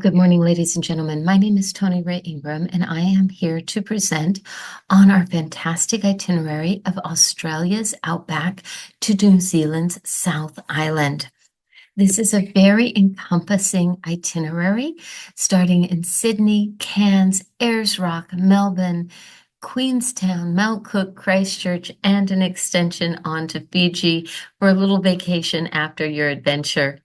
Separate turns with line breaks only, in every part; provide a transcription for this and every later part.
Good morning, ladies and gentlemen. My name is Tony Ray Ingram, and I am here to present on our fantastic itinerary of Australia's outback to New Zealand's South Island. This is a very encompassing itinerary, starting in Sydney, Cairns, Ayers Rock, Melbourne, Queenstown, Mount Cook, Christchurch, and an extension on to Fiji for a little vacation after your adventure.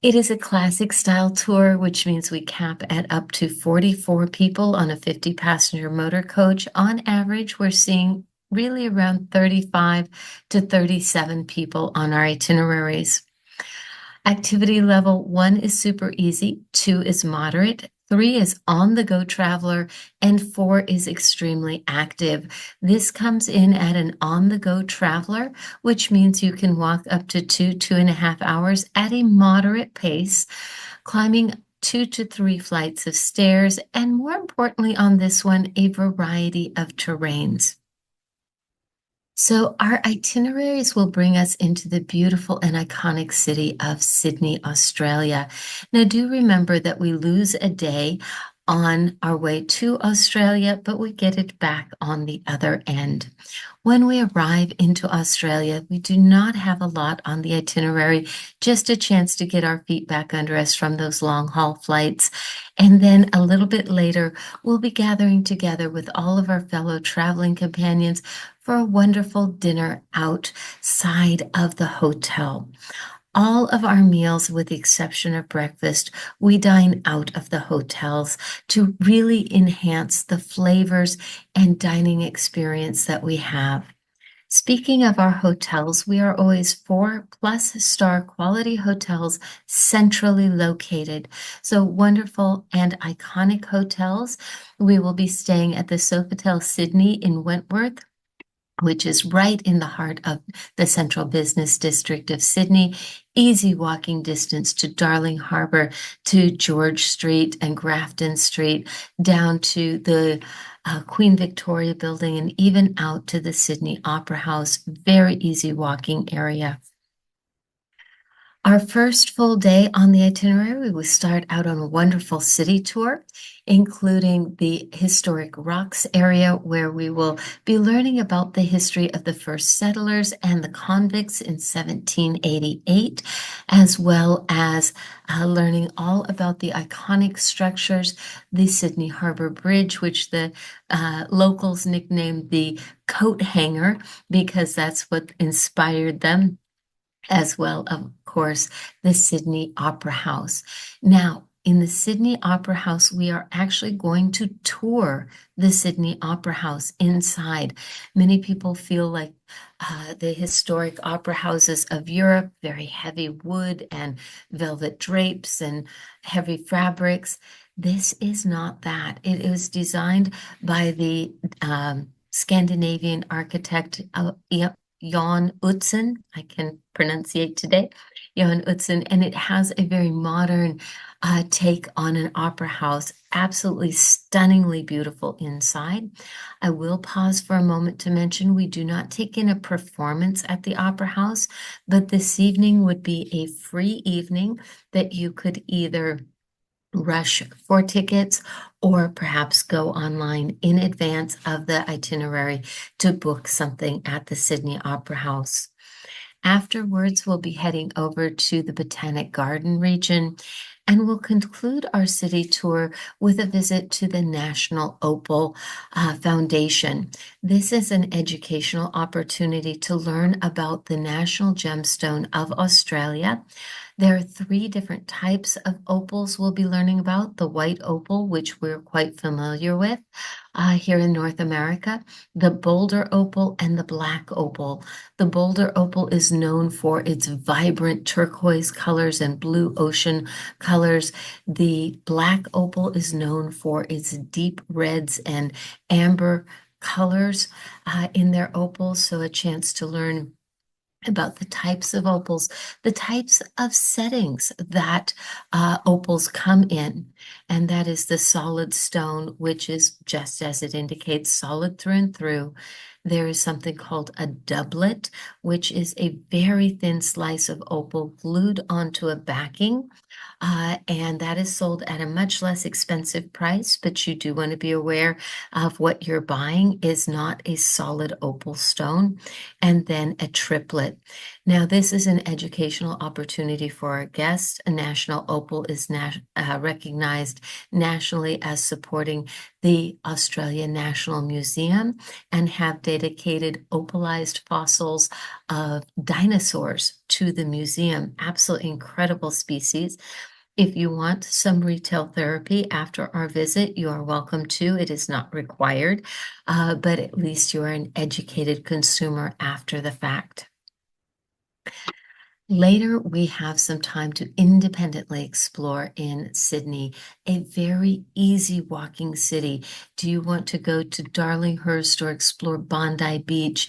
It is a classic style tour, which means we cap at up to 44 people on a 50-passenger motor coach. On average, we're seeing really around 35 to 37 people on our itineraries. Activity level 1 is super easy, 2 is moderate, 3 is on-the-go traveler, and 4 is extremely active. This comes in at an on-the-go traveler, which means you can walk up to 2.5 hours at a moderate pace, climbing 2 to 3 flights of stairs, and more importantly on this one, a variety of terrains. So our itineraries will bring us into the beautiful and iconic city of Sydney, Australia. Now, do remember that we lose a day on our way to Australia, but we get it back on the other end. When we arrive into Australia, we do not have a lot on the itinerary, just a chance to get our feet back under us from those long-haul flights. And then a little bit later, we'll be gathering together with all of our fellow traveling companions for a wonderful dinner outside of the hotel. All of our meals, with the exception of breakfast, we dine out of the hotels to really enhance the flavors and dining experience that we have. Speaking of our hotels, we are always 4+ star quality hotels centrally located. So wonderful and iconic hotels. We will be staying at the Sofitel Sydney in Wentworth, which is right in the heart of the central business district of Sydney. Easy walking distance to Darling Harbour, to George Street and Grafton Street, down to the Queen Victoria building, and even out to the Sydney Opera House. Very easy walking area. Our first full day on the itinerary, we start out on a wonderful city tour, including the historic rocks area, where we will be learning about the history of the first settlers and the convicts in 1788, as well as learning all about the iconic structures, the Sydney Harbour Bridge, which the locals nicknamed the coat hanger because that's what inspired them, as well, of course, the Sydney Opera House. Now, in the Sydney Opera House, we are actually going to tour the Sydney Opera House inside. Many people feel like the historic opera houses of Europe, very heavy wood and velvet drapes and heavy fabrics. This is not that. It was designed by the Scandinavian architect Jan Utzon, I can pronunciate today, Jan Utzon, and it has a very modern take on an opera house. Absolutely stunningly beautiful inside. I will pause for a moment to mention we do not take in a performance at the opera house, but this evening would be a free evening that you could either rush for tickets or perhaps go online in advance of the itinerary to book something at the Sydney Opera House. Afterwards, we'll be heading over to the Botanic Garden region, and we'll conclude our city tour with a visit to the National Opal Foundation. This is an educational opportunity to learn about the National Gemstone of Australia. There are 3 different types of opals we'll be learning about. The white opal, which we're quite familiar with here in North America, the boulder opal, and the black opal. The boulder opal is known for its vibrant turquoise colors and blue ocean colors. The black opal is known for its deep reds and amber colors in their opals, so a chance to learn about the types of opals, the types of settings that opals come in, and that is the solid stone, which is, just as it indicates, solid through and through. There is something called a doublet, which is a very thin slice of opal glued onto a backing. and that is sold at a much less expensive price, but you do want to be aware of what you're buying is not a solid opal stone and then a triplet. Now, this is an educational opportunity for our guests. A national opal is recognized nationally as supporting the Australian National Museum and have dedicated opalized fossils of dinosaurs to the museum. Absolutely incredible species. If you want some retail therapy after our visit, you are welcome to. It is not required, but at least you are an educated consumer after the fact. Later, we have some time to independently explore in Sydney, a very easy walking city. Do you want to go to Darlinghurst or explore Bondi Beach,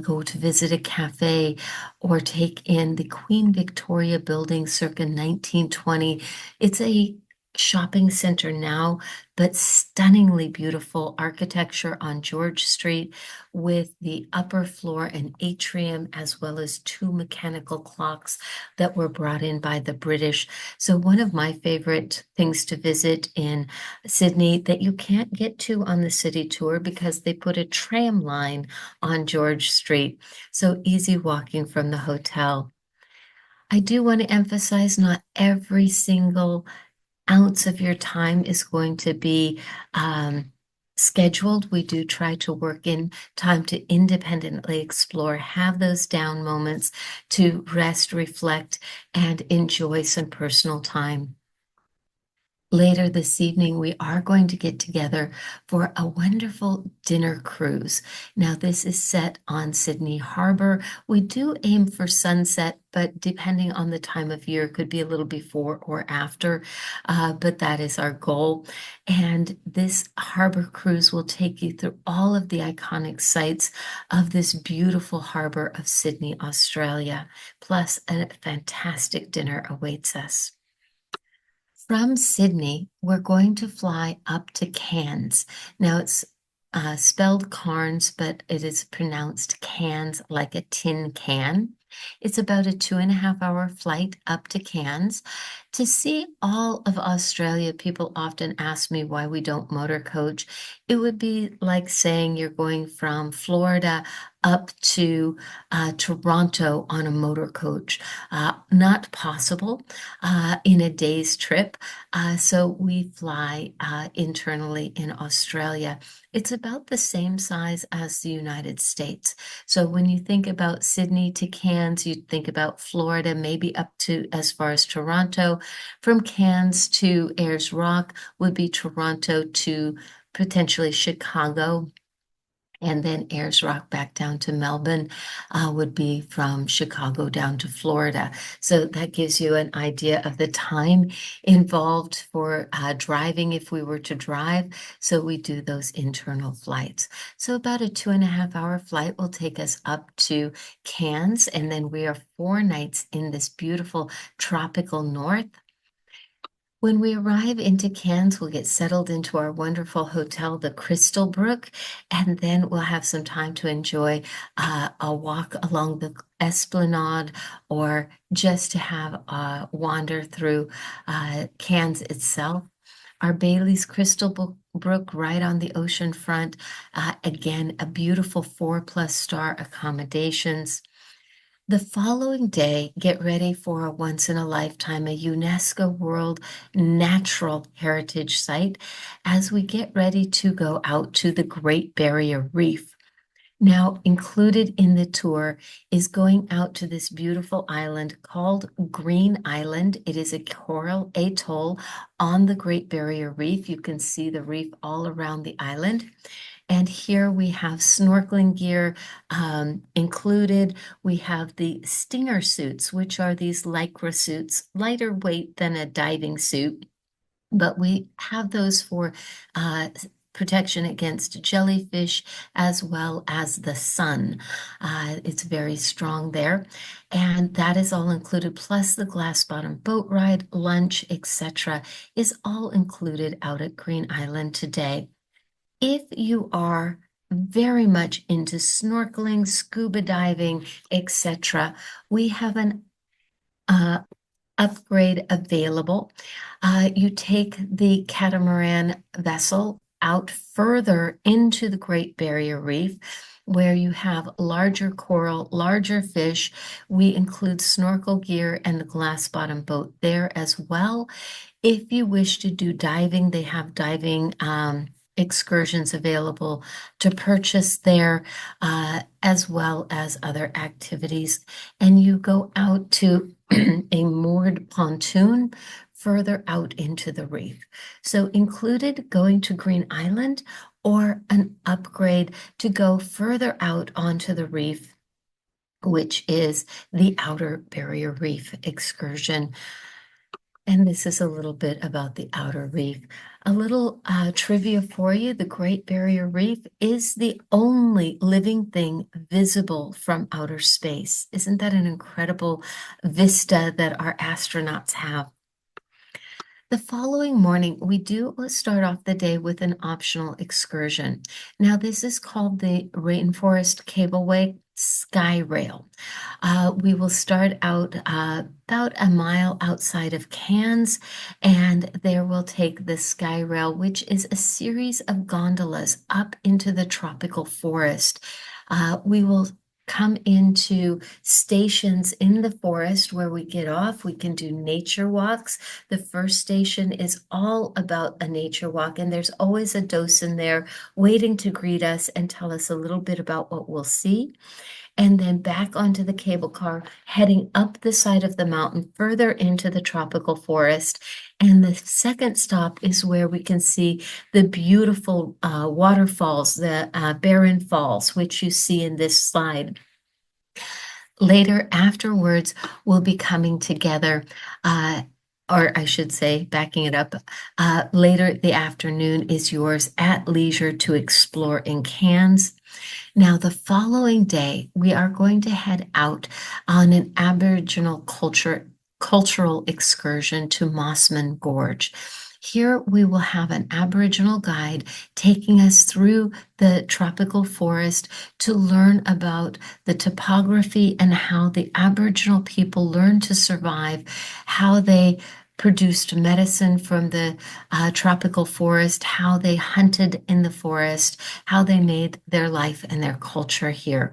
go to visit a cafe, or take in the Queen Victoria building circa 1920? It's a shopping center now, but stunningly beautiful architecture on George Street with the upper floor and atrium, as well as two mechanical clocks that were brought in by the British. So one of my favorite things to visit in Sydney that you can't get to on the city tour because they put a tram line on George Street. So easy walking from the hotel. I do want to emphasize not every single ounce of your time is going to be scheduled. We do try to work in time to independently explore, have those down moments to rest, reflect, and enjoy some personal time. Later this evening, we are going to get together for a wonderful dinner cruise. Now, this is set on Sydney Harbor. We do aim for sunset, but depending on the time of year, could be a little before or after, but that is our goal. And this harbor cruise will take you through all of the iconic sites of this beautiful harbor of Sydney, Australia. Plus, a fantastic dinner awaits us. From Sydney, we're going to fly up to Cairns. Now it's spelled Cairns, but it is pronounced Cairns like a tin can. It's about a 2.5 hour flight up to Cairns. To see all of Australia, people often ask me why we don't motor coach. It would be like saying you're going from Florida up to Toronto on a motor coach. Not possible in a day's trip. So we fly internally in Australia. It's about the same size as the United States. So when you think about Sydney to Cairns, you think about Florida, maybe up to as far as Toronto. From Cairns to Ayers Rock would be Toronto to potentially Chicago. And then Ayers Rock back down to Melbourne would be from Chicago down to Florida. So that gives you an idea of the time involved for driving if we were to drive. So we do those internal flights. So about a 2.5 hour flight will take us up to Cairns. And then we are 4 nights in this beautiful tropical north. When we arrive into Cairns, we'll get settled into our wonderful hotel, the Crystal Brook, and then we'll have some time to enjoy a walk along the Esplanade or just to have a wander through Cairns itself. Our Bailey's Brook right on the ocean front. Again, a beautiful 4+ star accommodations. The following day, get ready for a once in a lifetime, a UNESCO World Natural Heritage Site as we get ready to go out to the Great Barrier Reef. Now, included in the tour is going out to this beautiful island called Green Island. It is a coral atoll on the Great Barrier Reef. You can see the reef all around the island. And here we have snorkeling gear included. We have the stinger suits, which are these lycra suits, lighter weight than a diving suit, but we have those for protection against jellyfish as well as the sun. It's very strong there. And that is all included, plus the glass bottom boat ride, lunch, etc., is all included out at Green Island today. If you are very much into snorkeling, scuba diving, etc., we have an upgrade available. You take the catamaran vessel out further into the Great Barrier Reef, where you have larger coral, larger fish. We include snorkel gear and the glass bottom boat there as well. If you wish to do diving, they have diving excursions available to purchase there, as well as other activities. And you go out to a moored pontoon further out into the reef. So included going to Green Island or an upgrade to go further out onto the reef, which is the Outer Barrier Reef excursion. And this is a little bit about the outer reef. A little trivia for you, the Great Barrier Reef is the only living thing visible from outer space. Isn't that an incredible vista that our astronauts have? The following morning, we do start off the day with an optional excursion. Now, this is called the Rainforest Cableway Sky Rail. We will start out about a mile outside of Cairns, and there we'll take the Sky Rail, which is a series of gondolas up into the tropical forest. We will come into stations in the forest where we get off. We can do nature walks. The first station is all about a nature walk, and there's always a docent there waiting to greet us and tell us a little bit about what we'll see. And then back onto the cable car, heading up the side of the mountain further into the tropical forest. And the second stop is where we can see the beautiful waterfalls, the Barren Falls, which you see in this slide. Later, afterwards, we'll be coming together, or I should say, backing it up, later the afternoon is yours at leisure to explore in Cairns. Now, the following day, we are going to head out on an Aboriginal cultural excursion to Mossman Gorge. Here we will have an Aboriginal guide taking us through the tropical forest to learn about the topography and how the Aboriginal people learned to survive, how they produced medicine from the tropical forest, how they hunted in the forest, how they made their life and their culture here.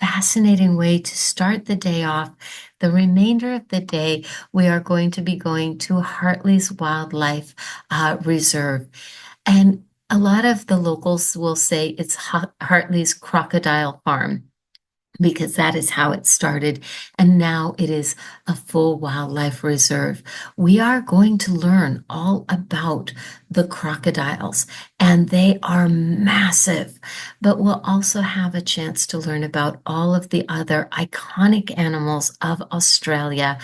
Fascinating way to start the day off. The remainder of the day, we are going to be going to Hartley's Wildlife Reserve. And a lot of the locals will say it's Hartley's Crocodile Farm, because that is how it started. And now it is a full wildlife reserve. We are going to learn all about the crocodiles, and they are massive, but we'll also have a chance to learn about all of the other iconic animals of Australia,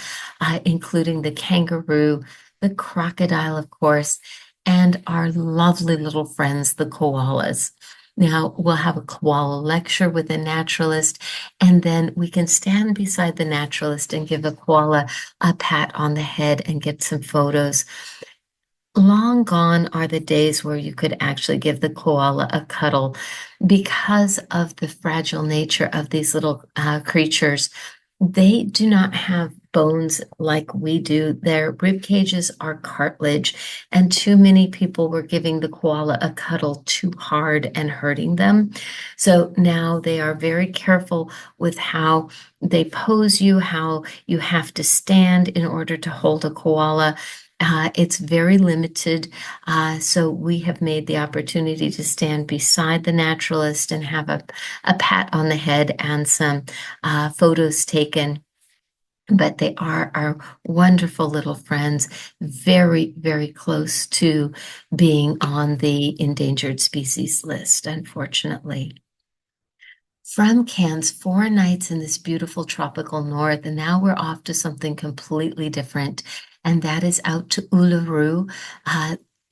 including the kangaroo, the crocodile, of course, and our lovely little friends, the koalas. Now, we'll have a koala lecture with a naturalist, and then we can stand beside the naturalist and give a koala a pat on the head and get some photos. Long gone are the days where you could actually give the koala a cuddle because of the fragile nature of these little creatures. They do not have bones like we do. Their rib cages are cartilage, and too many people were giving the koala a cuddle too hard and hurting them. So now they are very careful with how they pose you, how you have to stand in order to hold a koala. It's very limited, so we have made the opportunity to stand beside the naturalist and have a pat on the head and some photos taken. But they are our wonderful little friends, very, very close to being on the endangered species list, unfortunately. From Cairns, 4 nights in this beautiful tropical north, and now we're off to something completely different, and that is out to Uluru.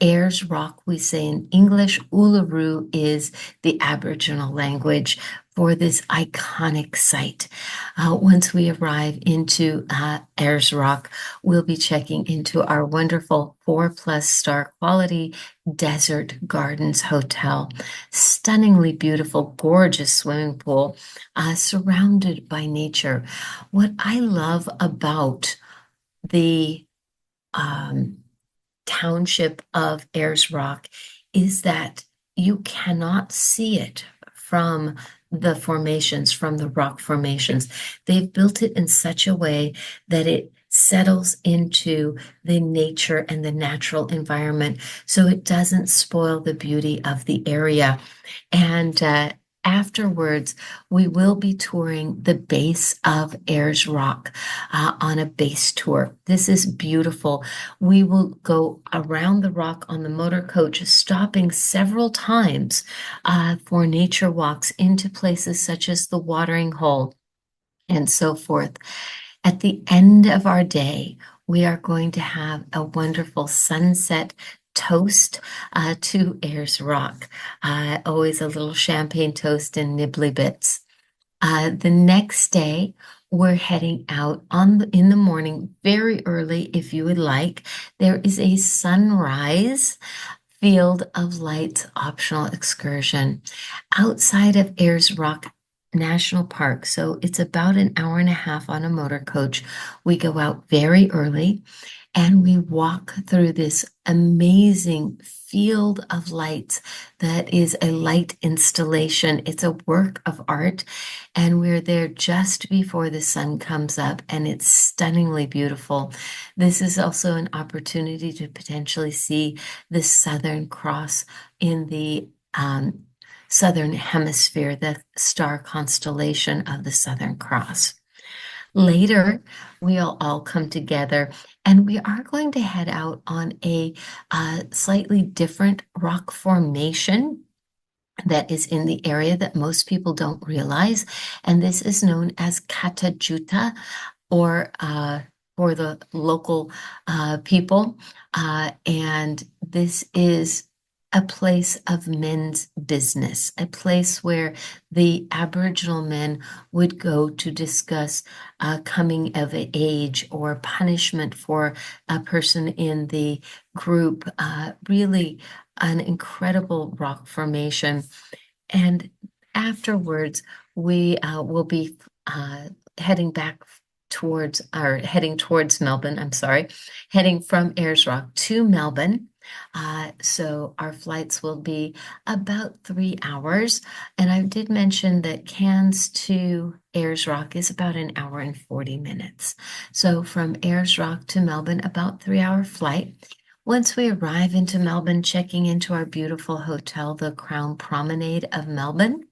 Ayers Rock, we say in English. Uluru is the Aboriginal language for this iconic site. Once we arrive into Ayers Rock, we'll be checking into our wonderful 4+ star quality Desert Gardens Hotel. Stunningly beautiful, gorgeous swimming pool, surrounded by nature. What I love about the um, township of Ayers Rock is that you cannot see it from the formations, from the rock formations. They've built it in such a way that it settles into the nature and the natural environment so it doesn't spoil the beauty of the area. And afterwards, we will be touring the base of Ayers Rock on a base tour. This is beautiful. We will go around the rock on the motor coach, stopping several times for nature walks into places such as the watering hole and so forth. At the end of our day, we are going to have a wonderful sunset toast to Ayers Rock. Always a little champagne toast and nibbly bits. The next day, we're heading out in the morning, very early, if you would like. There is a sunrise Field of Lights optional excursion outside of Ayers Rock National Park. So it's about an hour and a half on a motor coach. We go out very early and we walk through this amazing field of lights that is a light installation. It's a work of art, and we're there just before the sun comes up, and it's stunningly beautiful. This is also an opportunity to potentially see the Southern Cross in the Southern Hemisphere, the star constellation of the Southern Cross. Later, we'll all come together and we are going to head out on a slightly different rock formation that is in the area that most people don't realize. And this is known as Catajuta, or for the local people. And this is a place of men's business, a place where the Aboriginal men would go to discuss coming of age or punishment for a person in the group. Really an incredible rock formation. And afterwards, we will be heading back towards, or heading towards Melbourne, I'm sorry, heading from Ayers Rock to Melbourne. So our flights will be about 3 hours. And I did mention that Cairns to Ayers Rock is about an hour and 40 minutes. So from Ayers Rock to Melbourne, about 3 hour flight. Once we arrive into Melbourne, checking into our beautiful hotel, the Crown Promenade of Melbourne,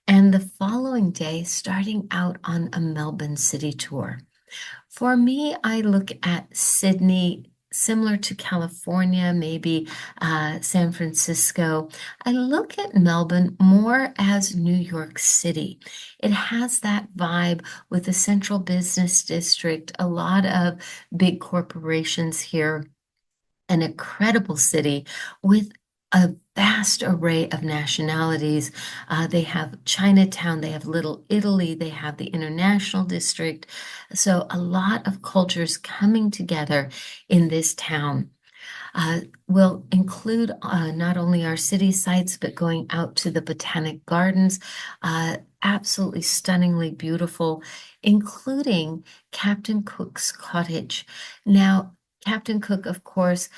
and the following day, starting out on a Melbourne city tour. For me, I look at Sydney, similar to California, maybe San Francisco. I look at Melbourne more as New York City. It has that vibe with the central business district, a lot of big corporations here, an incredible city with a vast array of nationalities. They have Chinatown, they have Little Italy, they have the International District. So a lot of cultures coming together in this town. Will include not only our city sites, but going out to the Botanic Gardens, absolutely stunningly beautiful, including Captain Cook's Cottage. Now, Captain Cook, of course,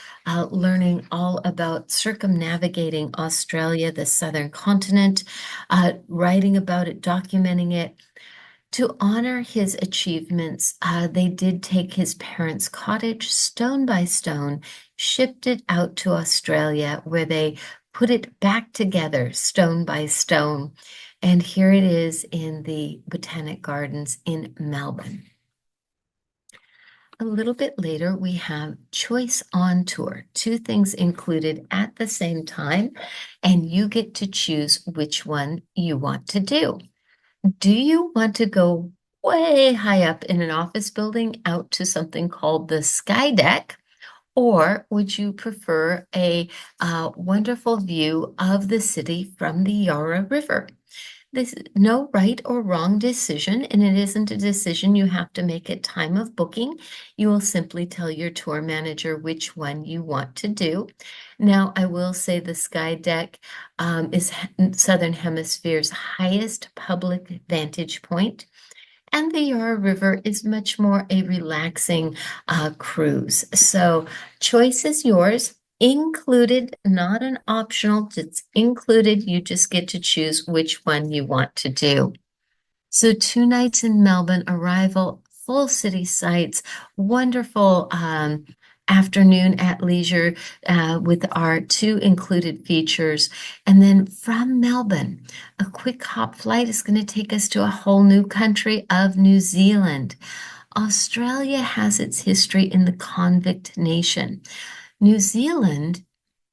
learning all about circumnavigating Australia, the southern continent, writing about it, documenting it. To honor his achievements, they did take his parents' cottage stone by stone, shipped it out to Australia, where they put it back together stone by stone. And here it is in the Botanic Gardens in Melbourne. A little bit later, we have Choice on Tour, two things included at the same time, and you get to choose which one you want to do. Do you want to go way high up in an office building out to something called the Sky Deck? Or would you prefer a wonderful view of the city from the Yarra River? This is no right or wrong decision, and it isn't a decision you have to make at time of booking. You will simply tell your tour manager which one you want to do. Now, I will say the Sky Deck is Southern Hemisphere's highest public vantage point. And the Yarra River is much more a relaxing cruise. So choice is yours. Included, not an optional, it's included. You just get to choose which one you want to do. So 2 nights in Melbourne, arrival, full city sights, wonderful afternoon at leisure with our two included features. And then from Melbourne, a quick hop flight is going to take us to a whole new country of New Zealand. Australia has its history in the convict nation. New Zealand,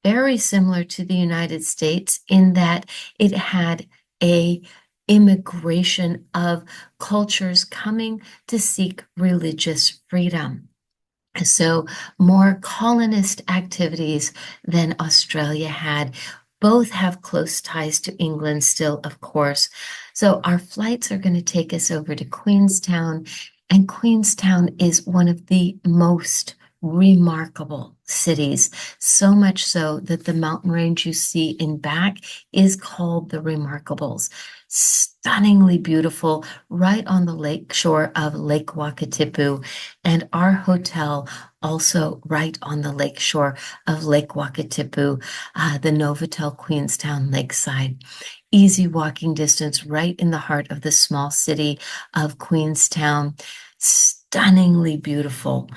very similar to the United States in that it had a immigration of cultures coming to seek religious freedom. So more colonist activities than Australia had. Both have close ties to England still, of course. So our flights are going to take us over to Queenstown, and Queenstown is one of the most remarkable cities, so much so that the mountain range you see in back is called the Remarkables. Stunningly beautiful, right on the lake shore of Lake Wakatipu, and our hotel also right on the lake shore of Lake Wakatipu, the Novotel Queenstown Lakeside. Easy walking distance right in the heart of the small city of Queenstown. Stunningly beautiful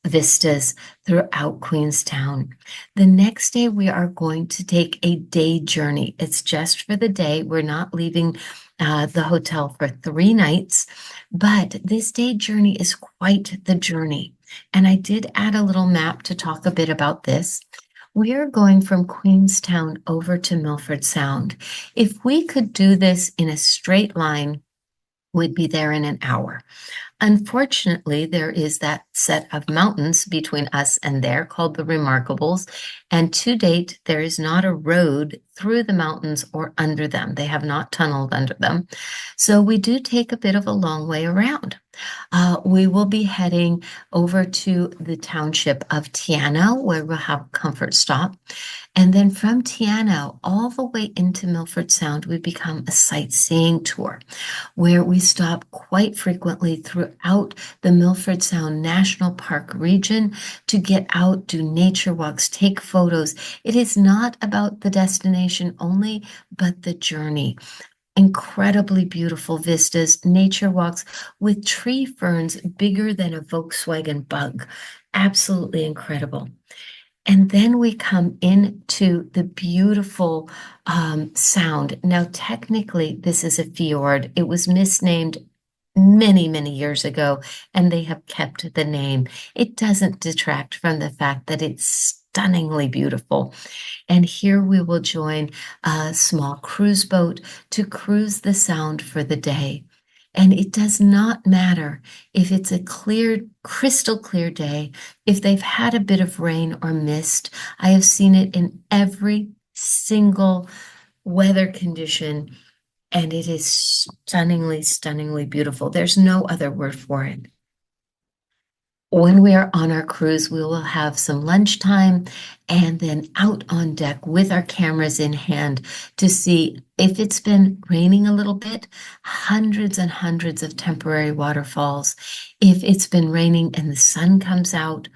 vistas throughout Queenstown. The next day, we are going to take a day journey. It's just for the day. We're not leaving the hotel for 3 nights, but this day journey is quite the journey. And I did add a little map to talk a bit about this. We are going from Queenstown over to Milford Sound. If we could do this in a straight line, we'd be there in an hour. Unfortunately, there is that set of mountains between us and there called the Remarkables, and to date, there is not a road through the mountains or under them. They have not tunneled under them. So we do take a bit of a long way around. We will be heading over to the township of Tiano, where we'll have a comfort stop. And then from Tiano all the way into Milford Sound, we become a sightseeing tour where we stop quite frequently throughout the Milford Sound National Park region to get out, do nature walks, take photos. It is not about the destination only, but the journey. Incredibly beautiful vistas, nature walks with tree ferns bigger than a Volkswagen Bug. Absolutely incredible. And then we come into the beautiful sound. Now, technically, this is a fjord. It was misnamed many, many years ago, and they have kept the name. It doesn't detract from the fact that it's stunningly beautiful. And here we will join a small cruise boat to cruise the sound for the day. And it does not matter if it's a clear, crystal clear day, if they've had a bit of rain or mist. I have seen it in every single weather condition, and it is stunningly, stunningly beautiful. There's no other word for it. When we are on our cruise, we will have some lunchtime and then out on deck with our cameras in hand to see if it's been raining a little bit, hundreds and hundreds of temporary waterfalls. If it's been raining and the sun comes out,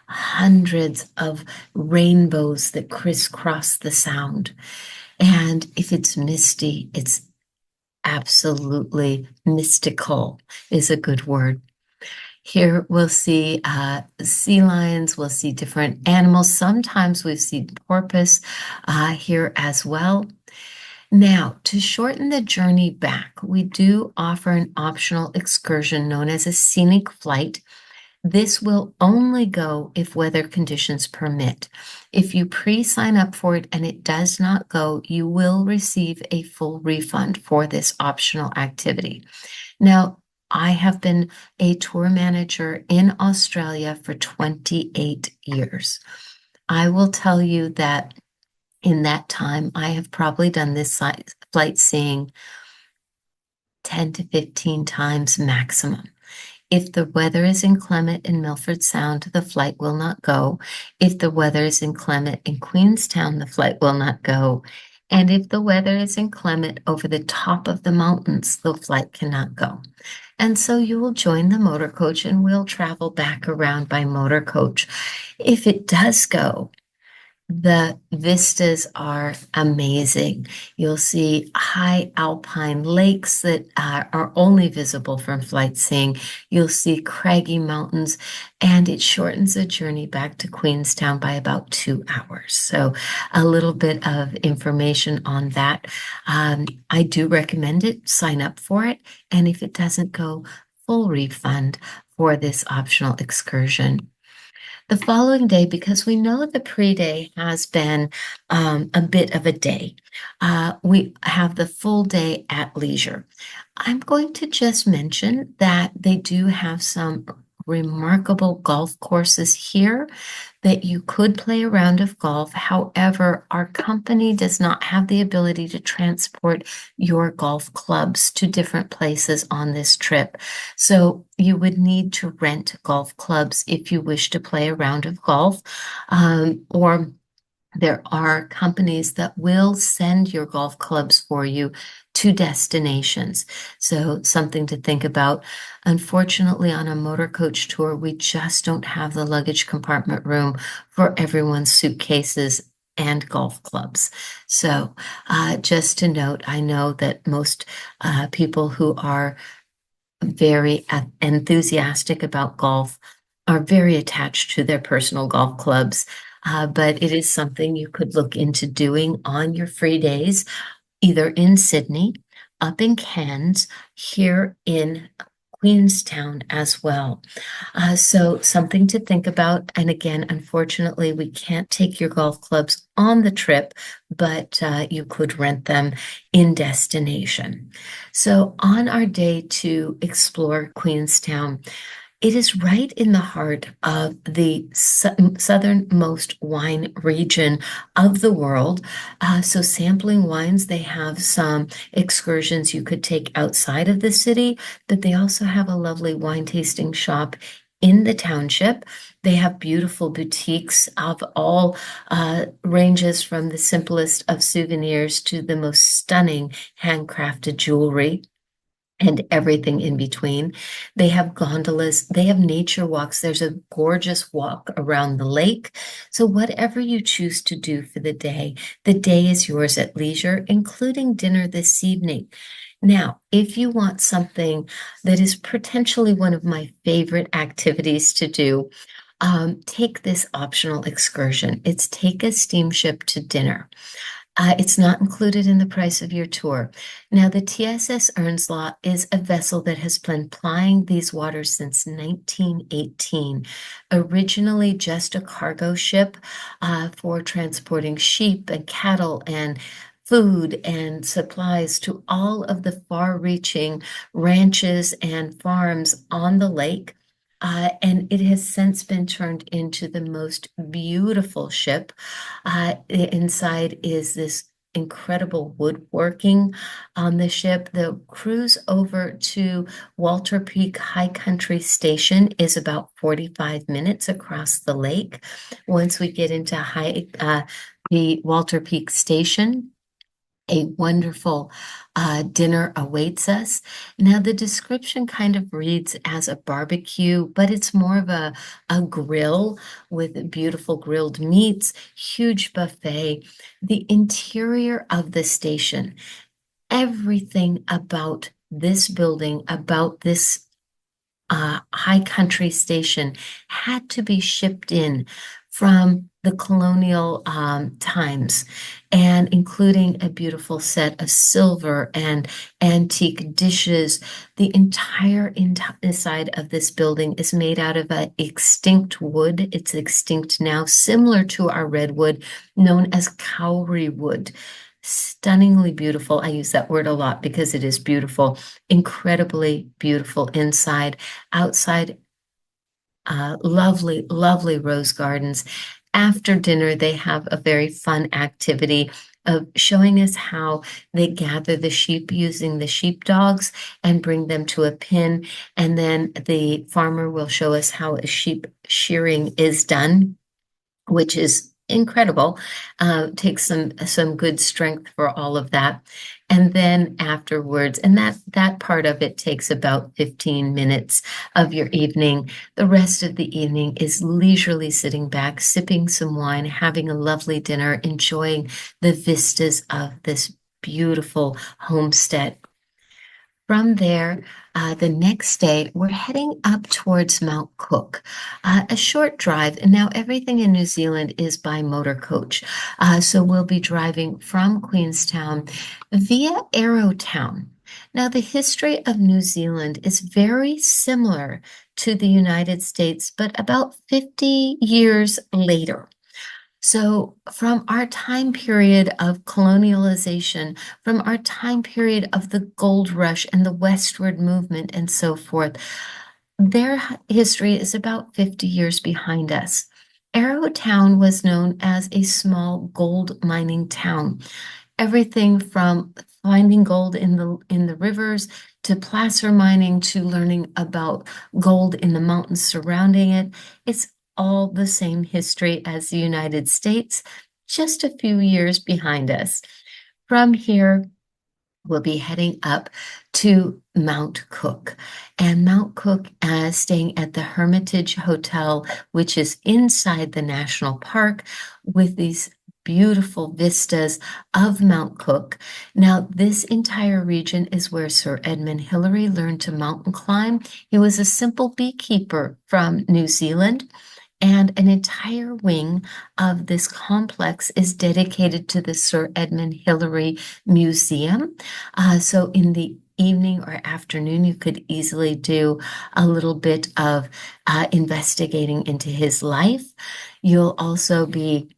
hundreds of rainbows that crisscross the sound. And if it's misty, it's absolutely mystical, is a good word. Here we'll see sea lions, we'll see different animals. Sometimes we've seen porpoise here as well. Now, to shorten the journey back, we do offer an optional excursion known as a scenic flight. This will only go if weather conditions permit. If you pre-sign up for it and it does not go, you will receive a full refund for this optional activity. Now, I have been a tour manager in Australia for 28 years. I will tell you that in that time, I have probably done this flight seeing 10 to 15 times maximum. If the weather is inclement in Milford Sound, the flight will not go. If the weather is inclement in Queenstown, the flight will not go. And if the weather is inclement over the top of the mountains, the flight cannot go. And so you will join the motor coach and we'll travel back around by motor coach. If it does go, the vistas are amazing. You'll see high alpine lakes that are only visible from flight seeing. You'll see craggy mountains, and it shortens the journey back to Queenstown by about 2 hours. So, a little bit of information on that. I do recommend it. Sign up for it. And if it doesn't go, full refund for this optional excursion. The following day, because we know the pre-day has been a bit of a day, we have the full day at leisure. I'm going to just mention that they do have some remarkable golf courses here that you could play a round of golf. However, our company does not have the ability to transport your golf clubs to different places on this trip. So you would need to rent golf clubs if you wish to play a round of golf, or there are companies that will send your golf clubs for you to destinations. So something to think about. Unfortunately, on a motor coach tour, we just don't have the luggage compartment room for everyone's suitcases and golf clubs. So just to note, I know that most people who are very enthusiastic about golf are very attached to their personal golf clubs. But it is something you could look into doing on your free days, either in Sydney, up in Cairns, here in Queenstown as well. So something to think about. And again, unfortunately, we can't take your golf clubs on the trip, but you could rent them in destination. So on our day to explore Queenstown, it is right in the heart of the southernmost wine region of the world. So sampling wines, they have some excursions you could take outside of the city, but they also have a lovely wine tasting shop in the township. They have beautiful boutiques of all ranges, from the simplest of souvenirs to the most stunning handcrafted jewelry and everything in between. They have gondolas, they have nature walks. There's a gorgeous walk around the lake. So, whatever you choose to do for the day is yours at leisure, including dinner this evening. Now, if you want something that is potentially one of my favorite activities to do, take this optional excursion. It's take a steamship to dinner. It's not included in the price of your tour. Now, the TSS Earnslaw is a vessel that has been plying these waters since 1918. Originally just a cargo ship for transporting sheep and cattle and food and supplies to all of the far-reaching ranches and farms on the lake. And it has since been turned into the most beautiful ship. Inside is this incredible woodworking on the ship. The cruise over to Walter Peak High Country Station is about 45 minutes across the lake. Once we get into the Walter Peak Station, a wonderful dinner awaits us. Now, the description kind of reads as a barbecue, but it's more of a grill with beautiful grilled meats, huge buffet. The interior of the station, everything about this building, about this high country station, had to be shipped in from the colonial times, and including a beautiful set of silver and antique dishes. The entire inside of this building is made out of an extinct wood. It's extinct now, similar to our redwood, known as kauri wood. Stunningly beautiful. I use that word a lot because it is beautiful, incredibly beautiful inside. Outside, lovely, lovely rose gardens. After dinner, they have a very fun activity of showing us how they gather the sheep using the sheepdogs and bring them to a pen. And then the farmer will show us how a sheep shearing is done, which is incredible. Takes some good strength for all of that. And then afterwards, and that part of it takes about 15 minutes of your evening. The rest of the evening is leisurely sitting back, sipping some wine, having a lovely dinner, enjoying the vistas of this beautiful homestead. From there, the next day, we're heading up towards Mount Cook, a short drive. And now everything in New Zealand is by motor coach. So we'll be driving from Queenstown via Arrowtown. Now, the history of New Zealand is very similar to the United States, but about 50 years later. So, from our time period of colonialization, from our time period of the gold rush and the westward movement and so forth, their history is about 50 years behind us. Arrowtown was known as a small gold mining town. Everything from finding gold in the rivers to placer mining to learning about gold in the mountains surrounding it. It's all the same history as the United States, just a few years behind us. From here, we'll be heading up to Mount Cook. And Mount Cook, staying at the Hermitage Hotel, which is inside the national park with these beautiful vistas of Mount Cook. Now, this entire region is where Sir Edmund Hillary learned to mountain climb. He was a simple beekeeper from New Zealand. And an entire wing of this complex is dedicated to the Sir Edmund Hillary Museum. So in the evening or afternoon, you could easily do a little bit of investigating into his life. You'll also be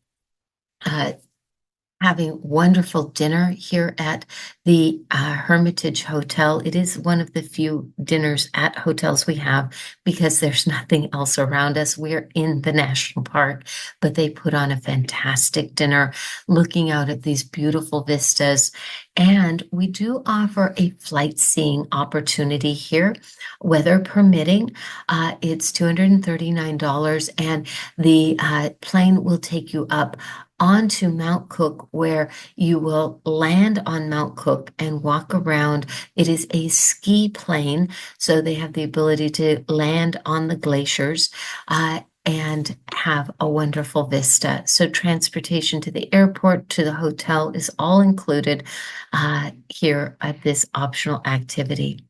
having wonderful dinner here at the Hermitage Hotel. It is one of the few dinners at hotels we have because there's nothing else around us. We're in the national park, but they put on a fantastic dinner looking out at these beautiful vistas. And we do offer a flight seeing opportunity here, weather permitting. It's $239, and the plane will take you up onto Mount Cook, where you will land on Mount Cook and walk around. It is a ski plane, so they have the ability to land on the glaciers and have a wonderful vista. So transportation to the airport, to the hotel is all included here at this optional activity.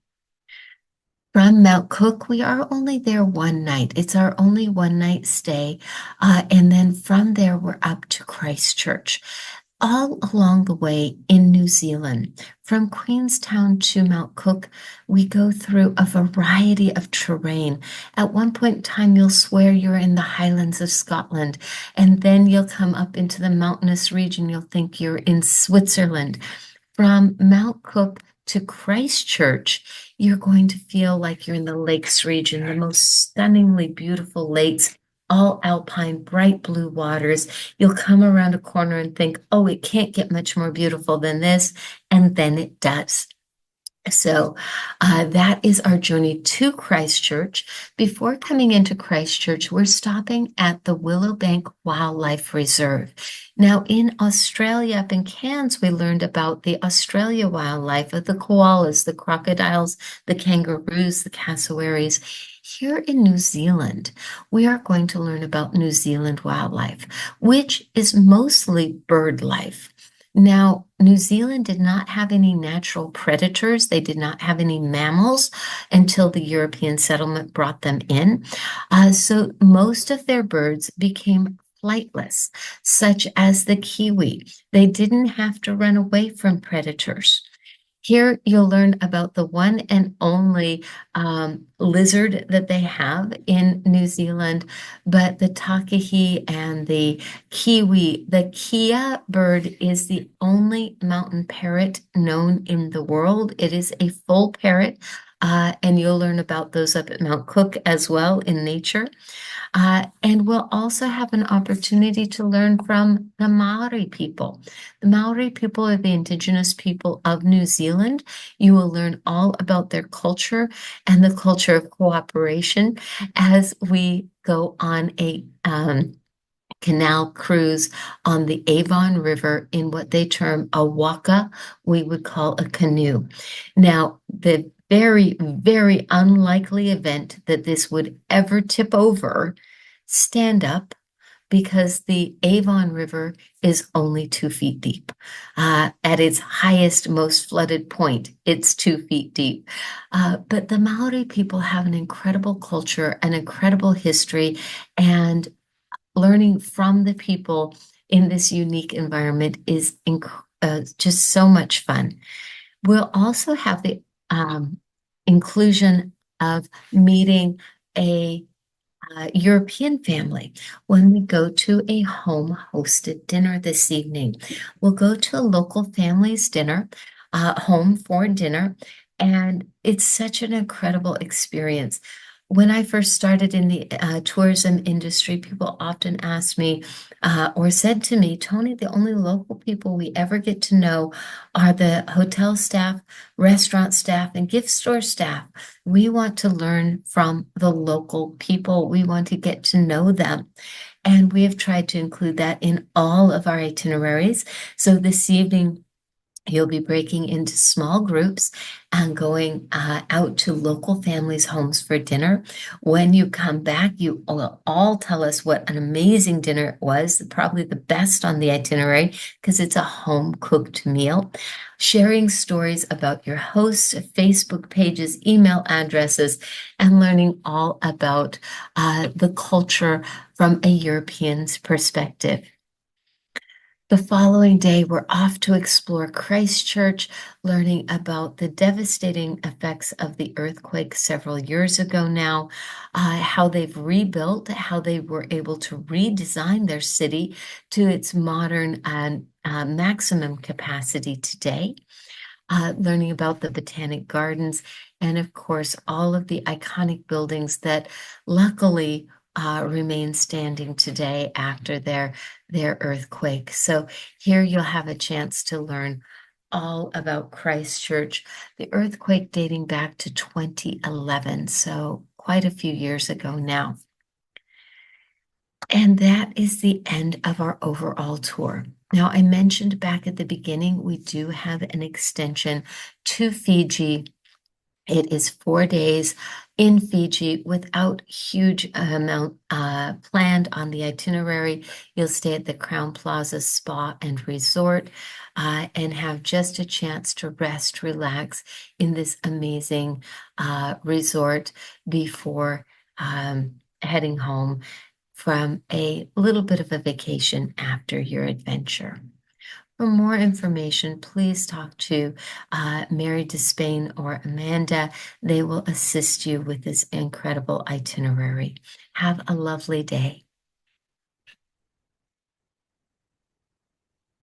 From Mount Cook, we are only there one night. It's our only one night stay. And then from there, we're up to Christchurch. All along the way in New Zealand, from Queenstown to Mount Cook, we go through a variety of terrain. At one point in time, you'll swear you're in the Highlands of Scotland, and then you'll come up into the mountainous region. You'll think you're in Switzerland. From Mount Cook to Christchurch, you're going to feel like you're in the lakes region, the most stunningly beautiful lakes, all alpine, bright blue waters. You'll come around a corner and think, oh, it can't get much more beautiful than this. And then it does. So that is our journey to Christchurch. Before coming into Christchurch, we're stopping at the Willowbank Wildlife Reserve. Now, in Australia, up in Cairns, we learned about the Australia wildlife of the koalas, the crocodiles, the kangaroos, the cassowaries. Here in New Zealand, we are going to learn about New Zealand wildlife, which is mostly bird life. Now, New Zealand did not have any natural predators. They did not have any mammals until the European settlement brought them in. So most of their birds became flightless, such as the kiwi. They didn't have to run away from predators. Here you'll learn about the one and only lizard that they have in New Zealand, but the takahi and the kiwi. The kia bird is the only mountain parrot known in the world. It is a full parrot, and you'll learn about those up at Mount Cook as well in nature. And we'll also have an opportunity to learn from the Maori people. The Maori people are the indigenous people of New Zealand. You will learn all about their culture and the culture of cooperation as we go on a canal cruise on the Avon River in what they term a waka, we would call a canoe. Now, the very, very unlikely event that this would ever tip over, stand up, because the Avon River is only 2 feet deep. At its highest, most flooded point, it's 2 feet deep. But the Maori people have an incredible culture, an incredible history, and learning from the people in this unique environment is just so much fun. We'll also have the inclusion of meeting a European family when we go to a home hosted dinner this evening. We'll go to a local family's dinner, home for dinner, and it's such an incredible experience. When I first started in the tourism industry, people often asked me or said to me, Tony, the only local people we ever get to know are the hotel staff, restaurant staff, and gift store staff. We want to learn from the local people. We want to get to know them. And we have tried to include that in all of our itineraries. So this evening, you'll be breaking into small groups and going out to local families' homes for dinner. When you come back, you will all tell us what an amazing dinner it was, probably the best on the itinerary because it's a home-cooked meal. Sharing stories about your hosts, Facebook pages, email addresses, and learning all about the culture from a European's perspective. The following day, we're off to explore Christchurch, learning about the devastating effects of the earthquake several years ago now, how they've rebuilt, how they were able to redesign their city to its modern and maximum capacity today. Learning about the Botanic Gardens, and of course, all of the iconic buildings that luckily remain standing today after their earthquake. So here you'll have a chance to learn all about Christchurch, the earthquake dating back to 2011, so quite a few years ago now. And that is the end of our overall tour. Now, I mentioned back at the beginning, we do have an extension to Fiji. It is 4 days in Fiji without huge amount planned on the itinerary. You'll stay at the Crown Plaza Spa and Resort and have just a chance to rest, relax in this amazing resort before heading home from a little bit of a vacation after your adventure. For more information, please talk to Mary Despain or Amanda. They will assist you with this incredible itinerary. Have a lovely day.